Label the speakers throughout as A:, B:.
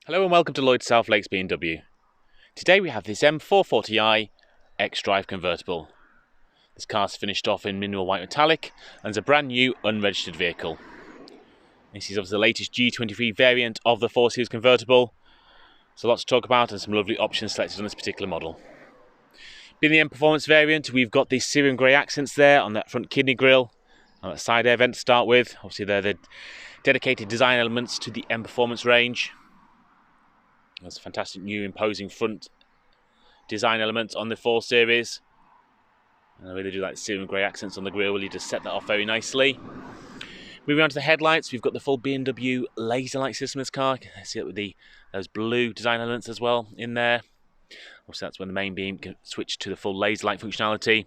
A: Hello and welcome to Lloyd's South Lakes BMW. Today we have this M440i xDrive convertible. This car's finished off in mineral white metallic and is a brand new unregistered vehicle. This is obviously the latest G23 variant of the 4 Series convertible. So lots to talk about and some lovely options selected on this particular model. Being the M Performance variant, we've got the Syrian grey accents there on that front kidney grille and that side air vent to start with. Obviously they're the dedicated design elements to the M Performance range. There's fantastic new imposing front design elements on the 4 Series. And I really do like the Syrian grey accents on the grille, really just set that off very nicely. Moving on to the headlights, we've got the full BMW Laserlight system in this car. You can see it with those blue design elements as well in there. Obviously that's when the main beam can switch to the full laser light functionality.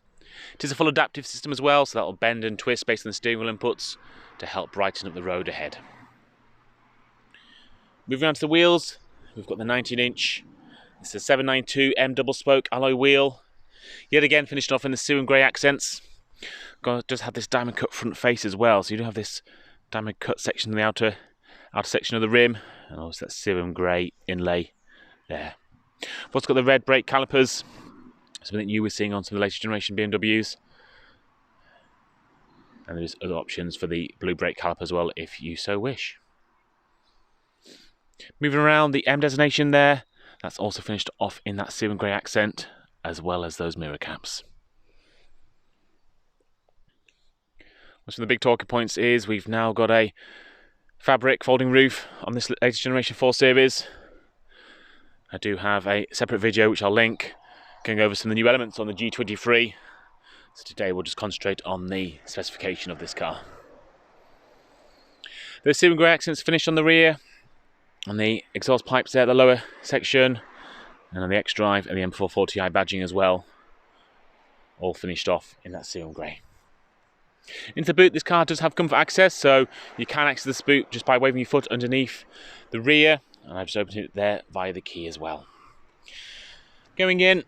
A: It is a full adaptive system as well, so that will bend and twist based on the steering wheel inputs to help brighten up the road ahead. Moving on to the wheels. We've got the 19-inch, it's a 792 M double spoke alloy wheel. Yet again finished off in the Syrian grey accents. Does have this diamond cut front face as well, so you do have this diamond cut section in the outer section of the rim, and also that Syrian grey inlay there. We've also got the red brake calipers, something new we're seeing on some of the latest generation BMWs. And there's other options for the blue brake caliper as well if you so wish. Moving around, the M designation there, that's also finished off in that Syrian grey accent, as well as those mirror caps. One of the big talking points is we've now got a fabric folding roof on this latest generation 4 Series. I do have a separate video which I'll link, going over some of the new elements on the G23. So today we'll just concentrate on the specification of this car. The Syrian grey accents finished on the rear, on the exhaust pipes there at the lower section, and on the xDrive and the M440i badging as well, all finished off in that Syrian grey. Into the boot, this car does have comfort access, so you can access the boot just by waving your foot underneath the rear, and I've just opened it there via the key as well. Going in,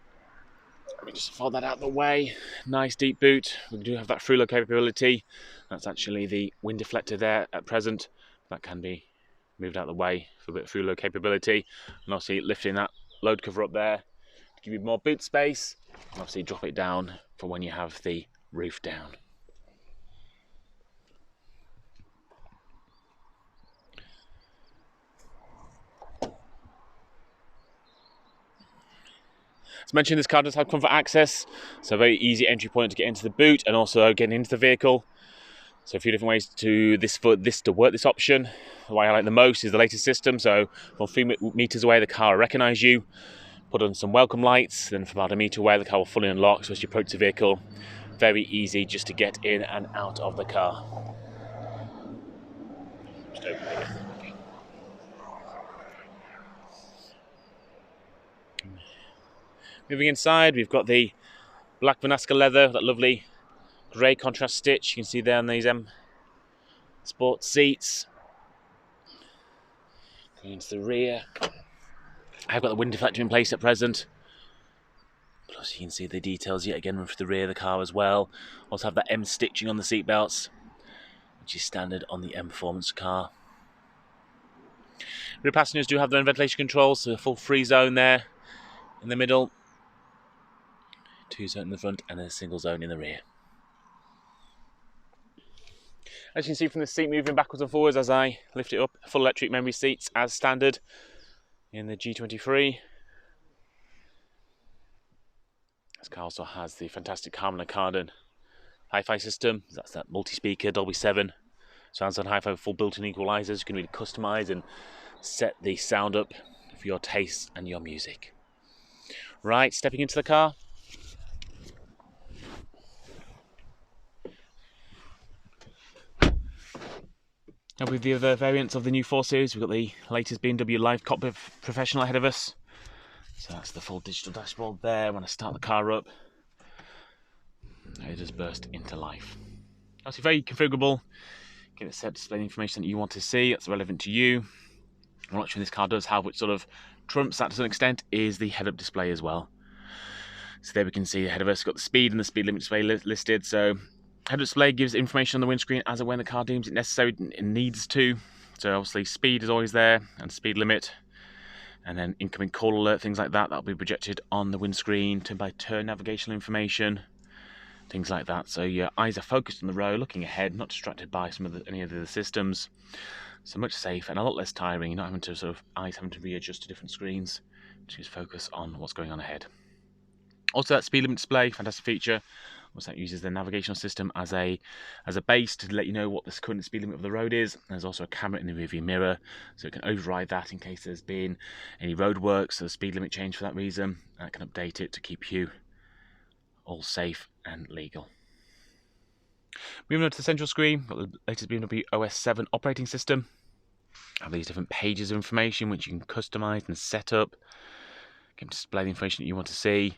A: let me just fold that out of the way. Nice deep boot. We do have that through-load capability. That's actually the wind deflector there at present. That can be moved out of the way for a bit of through-load capability, and obviously lifting that load cover up there to give you more boot space, and obviously drop it down for when you have the roof down. As mentioned, this car does have comfort access, so a very easy entry point to get into the boot and also getting into the vehicle. So a few different ways to work this option. The way I like the most is the latest system. So from 3 meters away, the car will recognise you. Put on some welcome lights. Then from about a meter away, the car will fully unlock. So as you approach the vehicle, very easy just to get in and out of the car. Just open it. Moving inside, we've got the black Vernasca leather, that lovely grey contrast stitch you can see there on these M Sport seats. Going into the rear, I've got the wind deflector in place at present. Plus you can see the details yet again for the rear of the car as well. Also have that M stitching on the seat belts, which is standard on the M Performance car. Rear passengers do have their own ventilation controls, so a full free zone there in the middle, 2 zones in the front and a single zone in the rear. As you can see from the seat moving backwards and forwards as I lift it up, full electric memory seats as standard in the G23. This car also has the fantastic Harman and Kardon hi-fi system. That's that multi-speaker Dolby 7 surround sound hi-fi with full built-in equalizers. You can really customize and set the sound up for your taste and your music. Right, stepping into the car. Now with the other variants of the new 4 Series, we've got the latest BMW Live Cockpit Professional ahead of us. So that's the full digital dashboard there. When I start the car up, it just burst into life. Obviously very configurable. Get it set to display the information that you want to see that's relevant to you. One option this car does have, which sort of trumps that to some extent, is the head-up display as well. So there we can see ahead of us, got the speed and the speed limit display listed. So head-up display gives information on the windscreen as and when the car deems it necessary and needs to. So obviously speed is always there, and speed limit. and then incoming call alert, things like that. That'll be projected on the windscreen, turn-by-turn navigational information, things like that. So your eyes are focused on the road, looking ahead, not distracted by any of the systems. So much safer and a lot less tiring. You're not having to eyes having to readjust to different screens. Just focus on what's going on ahead. Also, that speed limit display, fantastic feature. Also, that uses the navigational system as a base to let you know what the current speed limit of the road is. There's also a camera in the rearview mirror, so it can override that in case there's been any road works or speed limit change for that reason. And it can update it to keep you all safe and legal. Moving on to the central screen, got the latest BMW OS 7 operating system. Have these different pages of information which you can customize and set up. You can display the information that you want to see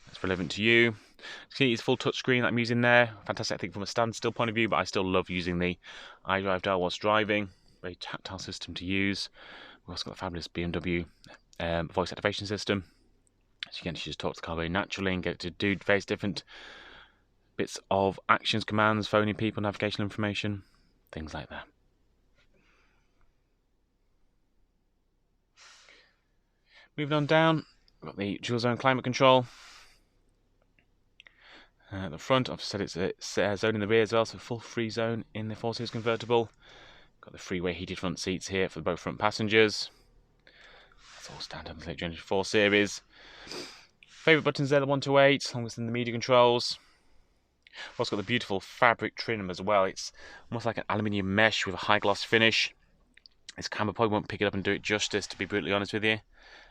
A: that's relevant to you. See, it's full touch screen that I'm using there. Fantastic, I think, from a standstill point of view, but I still love using the iDrive dial whilst driving. Very tactile system to use. We've also got the fabulous BMW voice activation system. So you can just talk to the car very naturally and get it to do various different bits of actions, commands, phoning people, navigational information, things like that. Moving on down, we've got the dual zone climate control. At the front, I've said it's a zone in the rear as well, so full free zone in the 4 Series convertible. Got the freeway heated front seats here for both front passengers. That's all standard on the Gen 4 Series. Favourite buttons there, the 1 to 8, along with the media controls. We've also got the beautiful fabric trim as well. It's almost like an aluminium mesh with a high gloss finish. This camera probably won't pick it up and do it justice, to be brutally honest with you.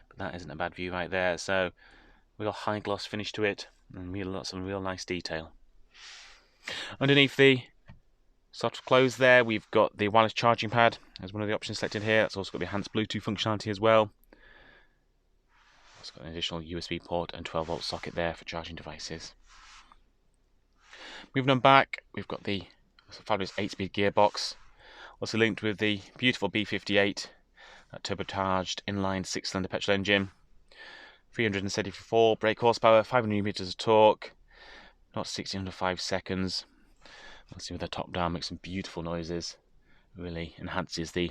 A: But that isn't a bad view right there. So we've got a high gloss finish to it and lots of real nice detail. Underneath the soft close there, we've got the wireless charging pad as one of the options selected here. It's also got the enhanced Bluetooth functionality as well. It's got an additional USB port and 12-volt socket there for charging devices. Moving on back, we've got the fabulous 8-speed gearbox, also linked with the beautiful B58, that turbocharged inline 6-cylinder petrol engine, 374 brake horsepower, 500 newton of torque, not 60 under 5 seconds. Let's see with the top down, makes some beautiful noises, really enhances the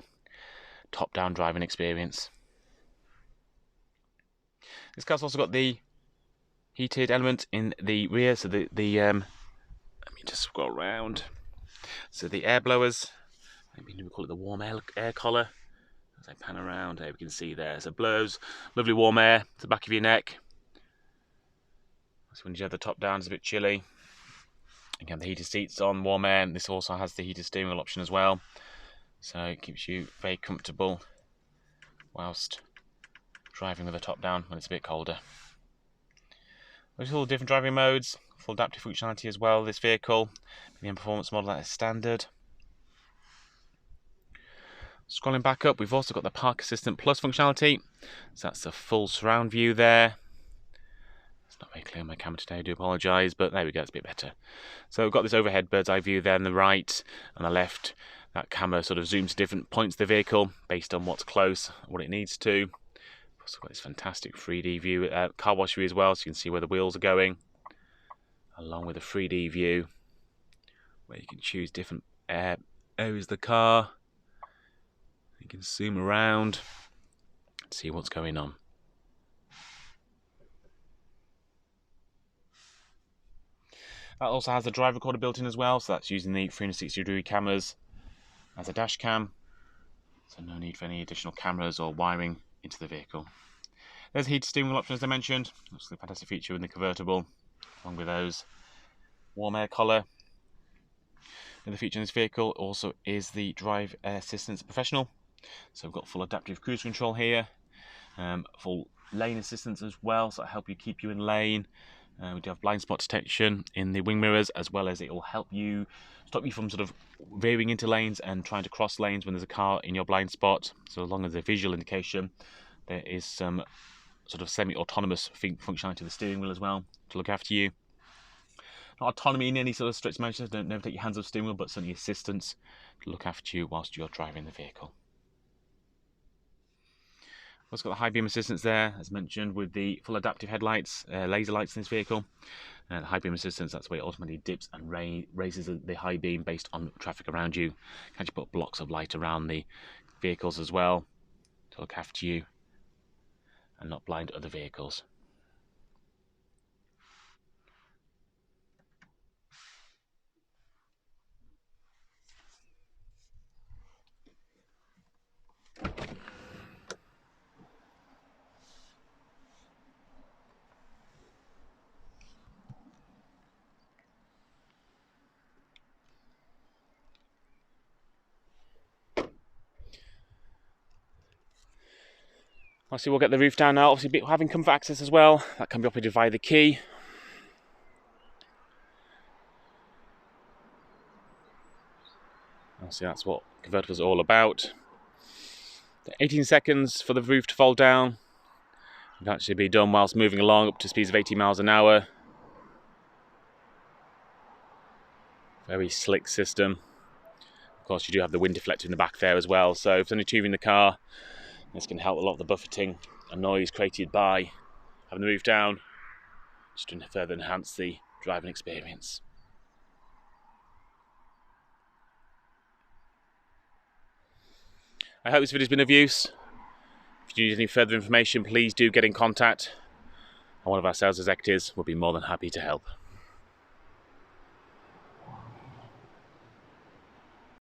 A: top down driving experience. This car's also got the heated element in the rear, so let me just scroll around. So the air blowers, maybe we call it the warm air collar. As I pan around, there we can see there. So it blows lovely warm air to the back of your neck. So when you have the top down, it's a bit chilly. Again, the heated seats on, warm air, and this also has the heated steering wheel option as well. So it keeps you very comfortable whilst driving with the top down when it's a bit colder. There's all the different driving modes, full adaptive functionality as well. This vehicle, the M Performance model, that is standard. Scrolling back up, we've also got the Park Assistant Plus functionality. So that's a full surround view there. It's not very clear on my camera today, I do apologise, but there we go, it's a bit better. So we've got this overhead bird's eye view there on the right and the left. That camera sort of zooms to different points of the vehicle based on what's close, what it needs to. We've also got this fantastic 3D view, car wash view as well, so you can see where the wheels are going, along with a 3D view where you can choose different areas of the car. You can zoom around and see what's going on. That also has the drive recorder built in as well, so that's using the 360-degree cameras as a dash cam. So no need for any additional cameras or wiring into the vehicle. There's a heated steering wheel option, as I mentioned. That's a fantastic feature in the convertible, along with those. Warm air collar. Another feature in this vehicle also is the Drive Assistance Professional. So we've got full adaptive cruise control here, full lane assistance as well, so it'll help you keep you in lane. We do have blind spot detection in the wing mirrors, as well as it will help you stop you from sort of veering into lanes and trying to cross lanes when there's a car in your blind spot. So as long as a visual indication, there is some sort of semi-autonomous functionality of the steering wheel as well to look after you. Not autonomy in any sort of strict measure, don't never take your hands off the steering wheel, but certainly assistance to look after you whilst you're driving the vehicle. We've also got the high beam assistance there, as mentioned, with the full adaptive headlights, laser lights in this vehicle. The high beam assistance, that's where it automatically dips and raises the high beam based on traffic around you. Can actually put blocks of light around the vehicles as well to look after you and not blind other vehicles. Obviously we'll get the roof down now, obviously having comfort access as well, that can be operated via the key. Obviously that's what convertibles are all about. 18 seconds for the roof to fold down. It can actually be done whilst moving along up to speeds of 80 miles an hour. Very slick system. Of course you do have the wind deflector in the back there as well, so if there's any tubing in the car, this can help a lot of the buffeting and noise created by having the roof down, just to further enhance the driving experience. I hope this video has been of use. If you need any further information, please do get in contact, and one of our sales executives will be more than happy to help.